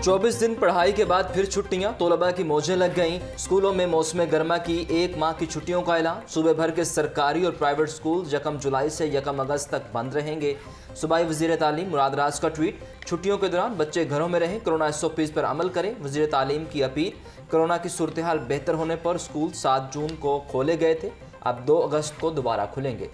24 दिन पढ़ाई के बाद फिर छुट्टियां, तलबा की मौजें लग गईं। स्कूलों में मौसम गर्मा की 1 माह की छुट्टियों का ऐलान। सूबे भर के सरकारी और प्राइवेट स्कूल 1 जुलाई से 1 अगस्त तक बंद रहेंगे। सूबाई वज़ीर तालीम मुराद राज का ट्वीट, छुट्टियों के दौरान बच्चे घरों में रहें, कोरोना SOPs पर अमल करें। वज़ीर तालीम की अपील, कोरोना की सूरत हाल बेहतर होने पर स्कूल 7 जून को खोले गए थे, अब 2 अगस्त को दोबारा खुलेंगे।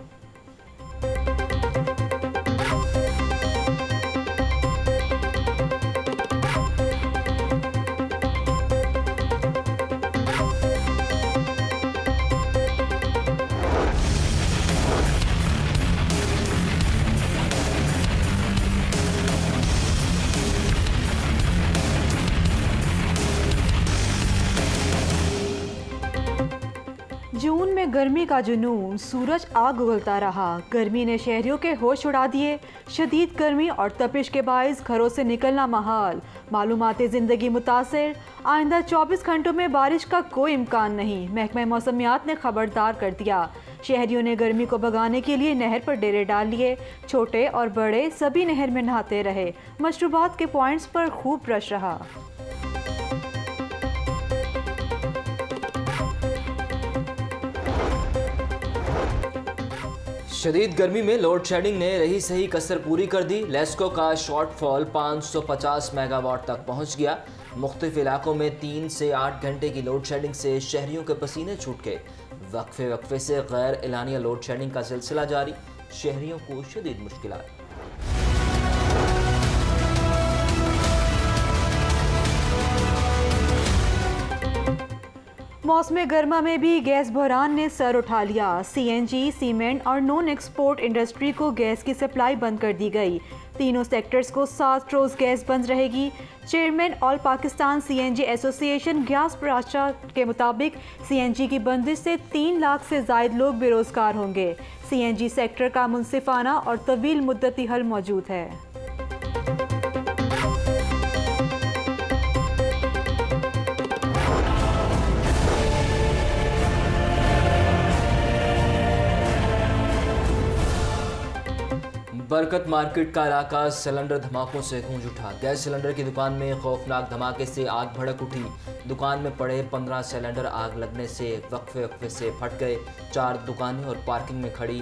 जून में गर्मी का जुनून, सूरज आग उगलता रहा। गर्मी ने शहरियों के होश उड़ा दिए। शदीद गर्मी और तपिश के बाइस घरों से निकलना महाल, मालूमाती ज़िंदगी मुतासिर। आइंदा 24 घंटों में बारिश का कोई इम्कान नहीं, महकमा मौसमियात ने खबरदार कर दिया। शहरियों ने गर्मी को भगाने के लिए नहर पर डेरे डाल लिए। छोटे और बड़े सभी नहर में नहाते रहे। मशरूबात के पॉइंट्स पर खूब रश रहा। शदीद गर्मी में लोड शेडिंग ने रही सही कसर पूरी कर दी। लेस्को का शॉर्टफॉल 550 मेगावाट तक पहुंच गया। मुख्तलिफ इलाकों में 3 से 8 घंटे की लोड शेडिंग से शहरियों के पसीने छूट गए। वक्फे से गैर एलानिया लोड शेडिंग का सिलसिला जारी, शहरियों को शदीद मुश्किलात। मौसम गर्मा में भी गैस बहरान ने सर उठा लिया। CNG, सीमेंट और नॉन एक्सपोर्ट इंडस्ट्री को गैस की सप्लाई बंद कर दी गई। तीनों सेक्टर्स को 7 रोज़ गैस बंद रहेगी। Chairman all Pakistan CNG association Ghiyas Paracha के मुताबिक CNG की बंदिश से 3 लाख से ज़ायद लोग बेरोज़गार होंगे। CNG सेक्टर का मुनसिफाना और तवील मुद्दती हल मौजूद है। बरकत मार्केट का इलाका सिलेंडर धमाकों से गूंज उठा। गैस सिलेंडर की दुकान में खौफनाक धमाके से आग भड़क उठी। दुकान में पड़े 15 सिलेंडर आग लगने से वक्फे से फट गए। 4 दुकानें और पार्किंग में खड़ी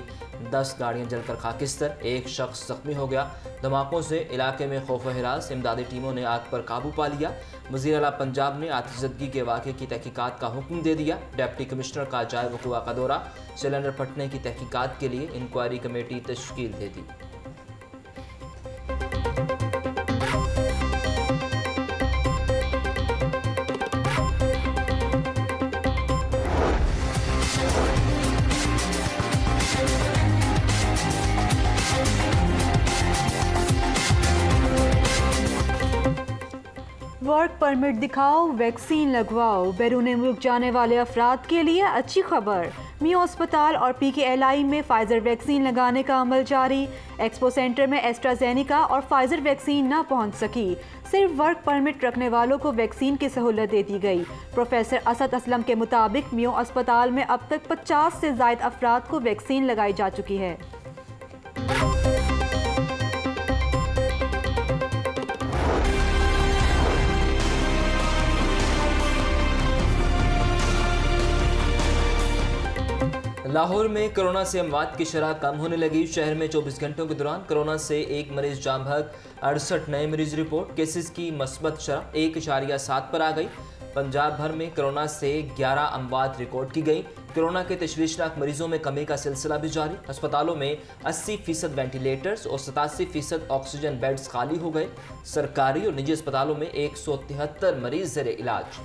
10 गाड़ियां जलकर खाकिस्तर, एक शख्स जख्मी हो गया। धमाकों से इलाके में खौफ हिरास, इमदादी टीमों ने आग पर काबू पा लिया। वज़ीर आला पंजाब ने आतिशज़दगी के वाक़े की तहकीकात का हुक्म दे दिया। डिप्टी कमिश्नर का जाए वक़ुआ का दौरा, सिलेंडर फटने की तहकीकात के लिए इंक्वायरी कमेटी तश्कील दे दी। वर्क परमिट दिखाओ, वैक्सीन लगवाओ। बैरून मुल्क जाने वाले अफराद के लिए अच्छी खबर। मियो अस्पताल और PKLI में फाइजर वैक्सीन लगाने का अमल जारी। एक्सपो सेंटर में एस्ट्राजेनिका और फाइजर वैक्सीन ना पहुंच सकी। सिर्फ वर्क परमिट रखने वालों को वैक्सीन की सहूलत दे दी गई। प्रोफेसर असद असलम के मुताबिक मियो अस्पताल में अब तक 50 से ज़ायद अफराद को वैक्सीन लगाई जा चुकी है। लाहौर में कोरोना से अमवात की शरह कम होने लगी। शहर में 24 घंटों के दौरान कोरोना से 1 मरीज जान बहक, 68 नए मरीज रिपोर्ट। केसेस की मस्बत शरह 1.7 पर आ गई। पंजाब भर में कोरोना से 11 अमवात रिकॉर्ड की गई। कोरोना के तशवीशनाक मरीजों में कमी का सिलसिला भी जारी। अस्पतालों में 80% वेंटिलेटर्स और 87% ऑक्सीजन बेड्स खाली हो गए। सरकारी और निजी अस्पतालों में 173 मरीज ज़ेरे इलाज।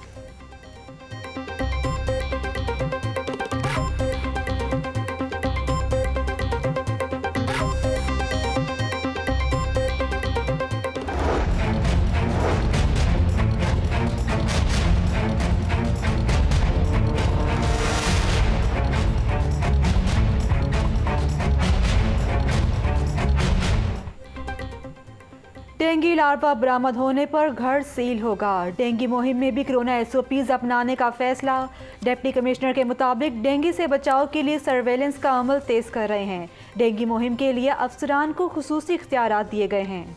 डेंगू लार्वा बरामद होने पर घर सील होगा। डेंगू मुहिम में भी कोरोना SOPs अपनाने का फैसला। डिप्टी कमिश्नर के मुताबिक डेंगू से बचाव के लिए सर्वेलेंस का अमल तेज कर रहे हैं। डेंगू मुहिम के लिए अफसरान को खुसूसी इख्तियारात दिए गए हैं।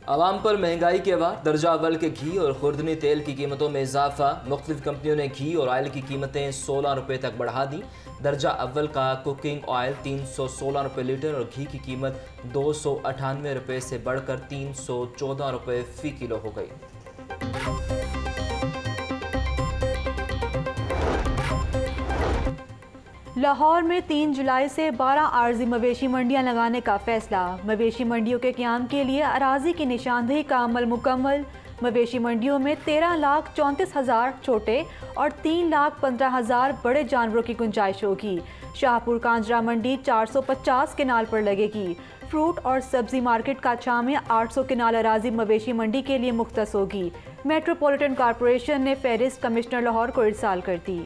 आवाम पर महंगाई के बाद दर्जा अव्वल के घी और खुर्दनी तेल की कीमतों में इजाफा। मुख्तलिफ कंपनियों ने घी और ऑयल की कीमतें 16 रुपये तक बढ़ा दी। दर्जा अव्वल का कुकिंग ऑयल 316 रुपये लीटर और घी की कीमत 298 रुपये से बढ़कर 314 रुपये फ़ी किलो हो गई। लाहौर में 3 जुलाई से 12 आर्जी मवेशी मंडियां लगाने का फैसला। मवेशी मंडियों के क़याम के लिए अराजी की निशानदेही का अमल मुकम्मल। मवेशी मंडियों में 13,34,000 छोटे और 3,15,000 बड़े जानवरों की गुंजाइश होगी। शाहपुर कांजरा मंडी 450 किनाल पर लगेगी। फ्रूट और सब्जी मार्केट काछा में 800 किनाल अराजी मवेशी मंडी के लिए मुख्तस होगी। मेट्रोपॉलिटन कॉरपोरेशन ने फहरिस्त कमिश्नर लाहौर को इरसाल कर दी।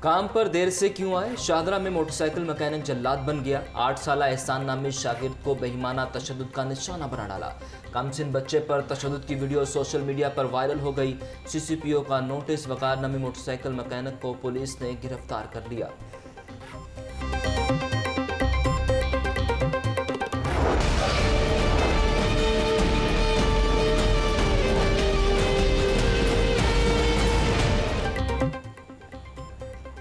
काम पर देर से क्यों आए? शाहदरा में मोटरसाइकिल मैकेनिक जल्लाद बन गया। 8 साला एहसान नामी शागिर्द को बेईमाना तशद्दुद का निशाना बना डाला। कमसिन बच्चे पर तशद्दुद की वीडियो सोशल मीडिया पर वायरल हो गई। सीसीपीओ का नोटिस। वकार नामी मोटरसाइकिल मैकेनिक को पुलिस ने गिरफ्तार कर लिया।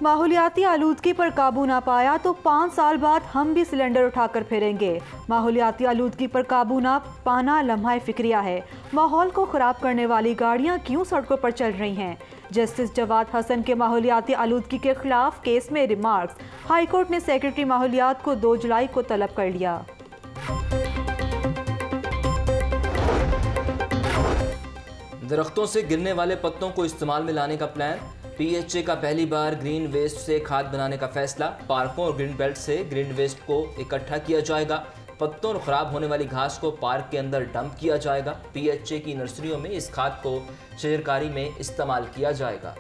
माहौलियाती आलूदगी पर काबू ना पाया तो 5 साल बाद हम भी सिलेंडर उठाकर फिरेंगे। माहौलियाती आलूदगी पर काबू ना पाना लम्हा फिक्रिया है। माहौल को ख़राब करने वाली गाड़ियां क्यों सड़कों पर चल रही हैं? जस्टिस जवाद हसन के माहौलियाती आलूदगी के खिलाफ केस में रिमार्क्स। हाईकोर्ट ने सेक्रेटरी माहौलियात को 2 जुलाई को तलब कर लिया। दरख्तों से गिरने वाले पत्तों को इस्तेमाल में लाने का प्लान। पीएचए का पहली बार ग्रीन वेस्ट से खाद बनाने का फैसला। पार्कों और ग्रीन बेल्ट से ग्रीन वेस्ट को इकट्ठा किया जाएगा। पत्तों और ख़राब होने वाली घास को पार्क के अंदर डंप किया जाएगा। पीएचए की नर्सरियों में इस खाद को शजरकारी में इस्तेमाल किया जाएगा।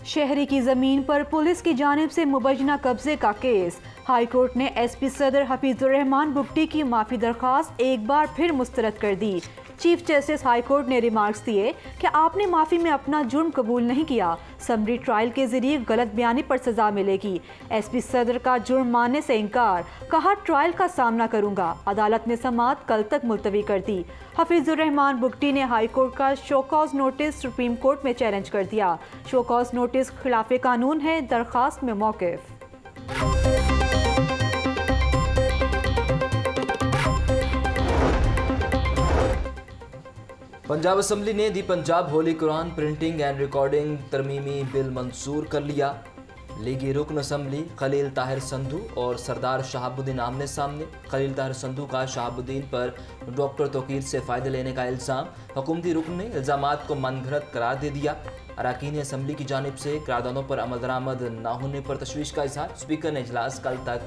शहरी की ज़मीन पर पुलिस की जानिब से मुबैना कब्जे का केस। हाईकोर्ट ने एसपी सदर हफीजुर रहमान बुगटी की माफ़ी दरख्वास्त एक बार फिर मुस्तरद कर दी। चीफ जस्टिस हाईकोर्ट ने रिमार्क्स दिए कि आपने माफ़ी में अपना जुर्म कबूल नहीं किया। समरी ट्रायल के जरिए गलत बयानी पर सज़ा मिलेगी। एसपी सदर का जुर्म मानने से इनकार। कहा ट्रायल का सामना करूंगा। अदालत ने समाअत कल तक मुलतवी कर दी। हफीजुर रहमान बुगटी ने हाईकोर्ट का शोकॉज नोटिस सुप्रीम कोर्ट में चैलेंज कर दिया। शोकॉज नोटिस खिलाफ कानून है। दरख्वास्त में मौक़िफ़। पंजाब असम्बली ने दी Punjab holy Quran printing and recording तरमीमी बिल मंजूर कर लिया। लीगी रुकन असम्बली खलील ताहिर संधू और सरदार शहाबुद्दीन आमने सामने। खलील ताहिर संधू का शहाबुद्दीन पर डॉक्टर तोकीर से फ़ायदे लेने का इल्ज़ाम। हुकूमती रुकन ने इल्ज़ामात को मनगढ़ंत करार दे दिया। अरकान असम्बली की जानिब से करारदादों पर अमल दरामद न होने पर तशवीश का इजहार। स्पीकर ने इजलास कल तक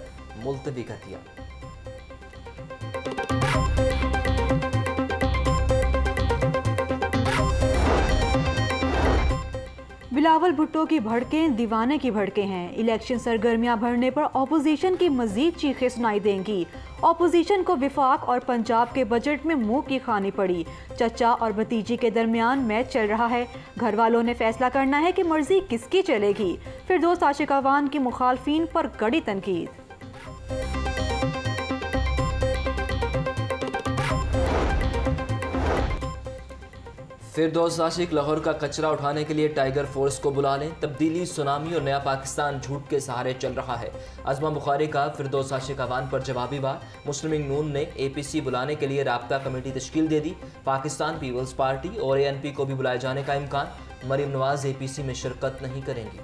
मुलतवी कर दिया। बिलावल भुट्टो की भड़कें दीवाने की भड़कें हैं। इलेक्शन सरगर्मियां बढ़ने पर ऑपोजिशन की मजीद चीखें सुनाई देंगी। ऑपोजिशन को विफाक और पंजाब के बजट में मुंह की खानी पड़ी। चचा और भतीजी के दरमियान मैच चल रहा है। घर वालों ने फैसला करना है कि मर्जी किसकी चलेगी। फिरदौस आशिक अवान की मुखालफीन पर कड़ी तनकीद। फिरदौस आशिक लाहौर का कचरा उठाने के लिए टाइगर फोर्स को बुला लें। तब्दीली, सुनामी और नया पाकिस्तान झूठ के सहारे चल रहा है। अज़मा बुखारी का फिरदौस आशिक अवान पर जवाबी वार। मुस्लिम लीग नून ने APC बुलाने के लिए राब्ता कमेटी तश्कील दे दी। पाकिस्तान पीपल्स पार्टी और ANP को भी बुलाए जाने का इम्कान। मरीम नवाज APC में शिरकत नहीं करेंगी।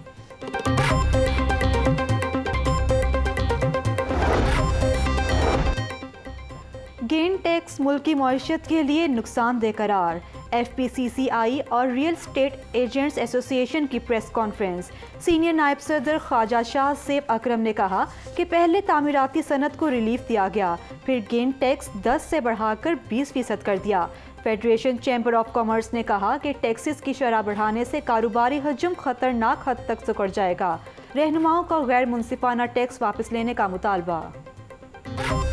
गेन टैक्स मुल्क की मईशत के लिए नुकसानदेह करार। FPCCI और रियल स्टेट एजेंट्स एसोसिएशन की प्रेस कॉन्फ्रेंस। सीनियर नायब सदर ख्वाजा शाह सेब अकरम ने कहा कि पहले तामीराती सनत को रिलीफ दिया गया, फिर गेन टैक्स 10 से बढ़ाकर 20% कर दिया। फेडरेशन चैम्बर ऑफ कॉमर्स ने कहा कि टैक्सेस की शरह बढ़ाने से कारोबारी हजम खतरनाक हद तक सिकुड़ जाएगा। रहनुमाओं का गैर मुनसिफाना टैक्स वापस लेने का मुतालबा। है।